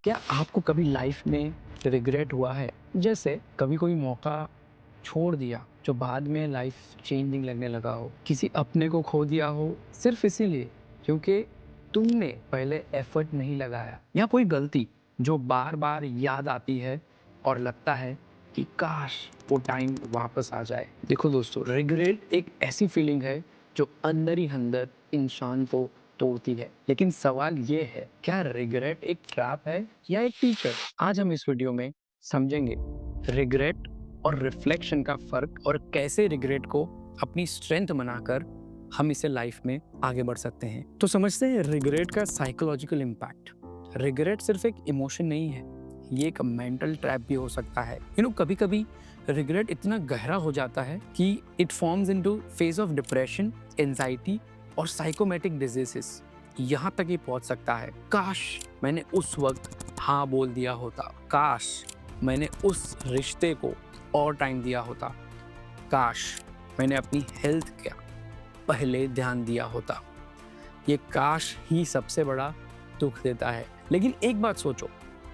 क्या आपको कभी लाइफ में रिग्रेट हुआ है? जैसे कभी कोई मौका छोड़ दिया जो बाद में लाइफ चेंजिंग लगने लगा हो, किसी अपने को खो दिया हो सिर्फ इसीलिए क्योंकि तुमने पहले एफर्ट नहीं लगाया, या कोई गलती जो बार बार याद आती है और लगता है कि काश वो टाइम वापस आ जाए। देखो दोस्तों, रिग्रेट एक ऐसी फीलिंग है जो अंदर ही अंदर इंसान को तोड़ती है। लेकिन सवाल ये है, क्या रिग्रेट एक ट्रैप है या एक टीचर? आज हम इस वीडियो में समझेंगे रिग्रेट और रिफ्लेक्शन का फर्क, और कैसे रिग्रेट को अपनी स्ट्रेंथ बनाकर हम इसे लाइफ में आगे बढ़ सकते हैं। तो समझते हैं रिग्रेट का साइकोलॉजिकल इम्पैक्ट। रिग्रेट सिर्फ एक इमोशन नहीं है, ये एक मेंटल ट्रैप भी हो सकता है। कभी कभी रिग्रेट इतना गहरा हो जाता है कि it forms into phase of depression, anxiety और साइकोमेटिक डिजीजेस। यहाँ तक ही पहुंच सकता है, काश मैंने उस वक्त हाँ बोल दिया होता, काश मैंने उस रिश्ते को और टाइम दिया होता, काश मैंने अपनी हेल्थ का पहले ध्यान दिया होता। ये काश ही सबसे बड़ा दुख देता है। लेकिन एक बात सोचो,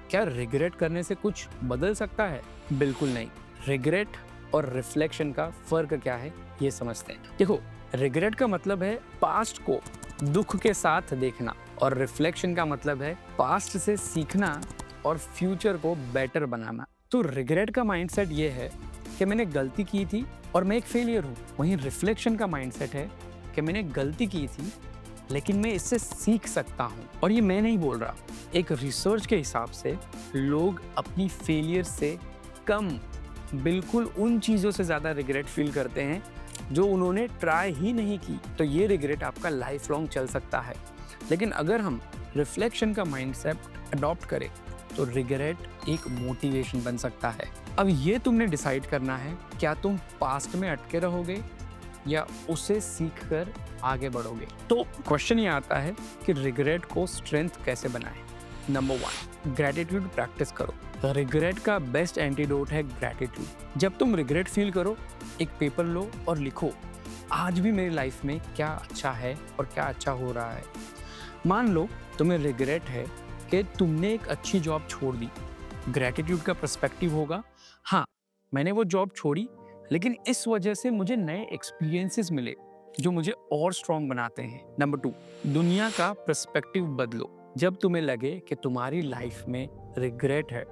क्या रिग्रेट करने से कुछ बदल सकता है? बिल्कुल नहीं। रिग्रेट और रिफ्लेक्शन का फर्क क्या है, ये समझते हैं। देखो, रिग्रेट का मतलब है पास्ट को दुख के साथ देखना, और रिफ्लेक्शन का मतलब है पास्ट से सीखना और फ्यूचर को बेटर बनाना। तो रिग्रेट का माइंडसेट ये है कि मैंने गलती की थी और मैं एक फेलियर हूँ। वहीं रिफ्लेक्शन का माइंडसेट है कि मैंने गलती की थी लेकिन मैं इससे सीख सकता हूँ। और ये मैं नहीं बोल रहा, एक रिसर्च के हिसाब से लोग अपनी फेलियर से कम, बिल्कुल उन चीज़ों से ज़्यादा रिग्रेट फील करते हैं जो उन्होंने ट्राई ही नहीं की। तो ये रिग्रेट आपका लाइफ लॉन्ग चल सकता है। लेकिन अगर हम रिफ्लेक्शन का माइंडसेट अडॉप्ट करें तो रिग्रेट एक मोटिवेशन बन सकता है। अब ये तुमने डिसाइड करना है, क्या तुम पास्ट में अटके रहोगे या उसे सीखकर आगे बढ़ोगे। तो क्वेश्चन ये आता है कि रिग्रेट को स्ट्रेंथ कैसे बनाएं। नंबर 1, ग्रैटिट्यूड प्रैक्टिस करो। रिग्रेट का बेस्ट एंटीडोट है ग्रैटिट्यूड। जब तुम रिग्रेट फील करो, एक पेपर लो और लिखो, आज भी मेरी लाइफ में क्या अच्छा है और क्या अच्छा हो रहा है। मान लो तुम्हें रिग्रेट है कि तुमने एक अच्छी जॉब छोड़ दी। ग्रैटिट्यूड का पर्सपेक्टिव होगा, हाँ मैंने वो जॉब छोड़ी लेकिन इस वजह से मुझे नए एक्सपीरियंसेस मिले जो मुझे और स्ट्रॉन्ग बनाते हैं। नंबर 2, दुनिया का पर्सपेक्टिव बदलो। जब तुम्हें लगे कि तुम्हारी लाइफ में रिग्रेट है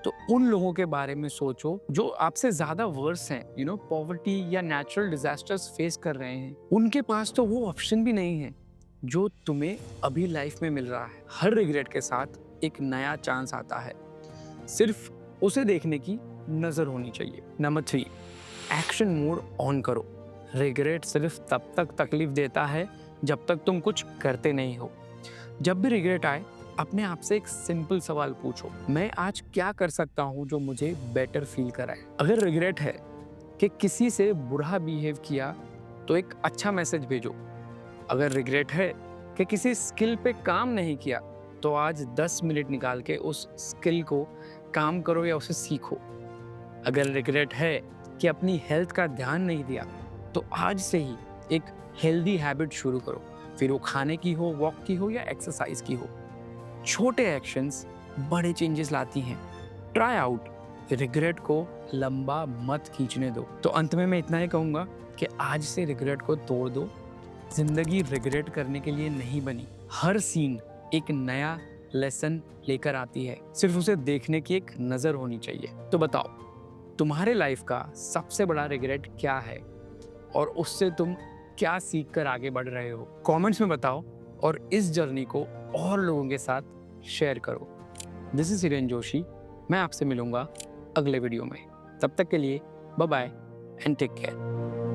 तो उन लोगों के बारे में सोचो जो आपसे ज्यादा वर्स हैं, पॉवर्टी या नेचुरल डिजास्टर्स फेस कर रहे हैं। उनके पास तो वो ऑप्शन भी नहीं है जो तुम्हें अभी लाइफ में मिल रहा है। हर रिग्रेट के साथ एक नया चांस आता है, सिर्फ उसे देखने की नजर होनी चाहिए। नंबर 3, एक्शन मोड ऑन करो। रिग्रेट सिर्फ तब तक तकलीफ देता है जब तक तुम कुछ करते नहीं हो। जब भी रिग्रेट आए, अपने आप से एक सिंपल सवाल पूछो, मैं आज क्या कर सकता हूँ जो मुझे बेटर फील कराए। अगर रिग्रेट है कि किसी से बुरा बिहेव किया तो एक अच्छा मैसेज भेजो। अगर रिग्रेट है कि किसी स्किल पे काम नहीं किया तो आज 10 मिनट निकाल के उस स्किल को काम करो या उसे सीखो। अगर रिग्रेट है कि अपनी हेल्थ का ध्यान नहीं दिया तो आज से ही एक हेल्दी हैबिट शुरू करो, फिर वो खाने की हो, वॉक की हो या एक्सरसाइज की हो। छोटे एक्शंस बड़े चेंजेस लाती हैं। ट्राई आउट, रिग्रेट को लंबा मत खींचने दो। तो अंत में मैं इतना ही कहूँगा कि आज से रिग्रेट को तोड़ दो। जिंदगी रिग्रेट करने के लिए नहीं बनी, हर सीन एक नया लेसन लेकर आती है, सिर्फ उसे देखने की एक नजर होनी चाहिए। तो बताओ, तुम्हारे लाइफ का सबसे बड़ा रिग्रेट क्या है और उससे तुम क्या सीख कर आगे बढ़ रहे हो? कमेंट्स में बताओ और इस जर्नी को और लोगों के साथ शेयर करो। दिस इज हिरेन जोशी, मैं आपसे मिलूंगा अगले वीडियो में। तब तक के लिए bye bye and take care.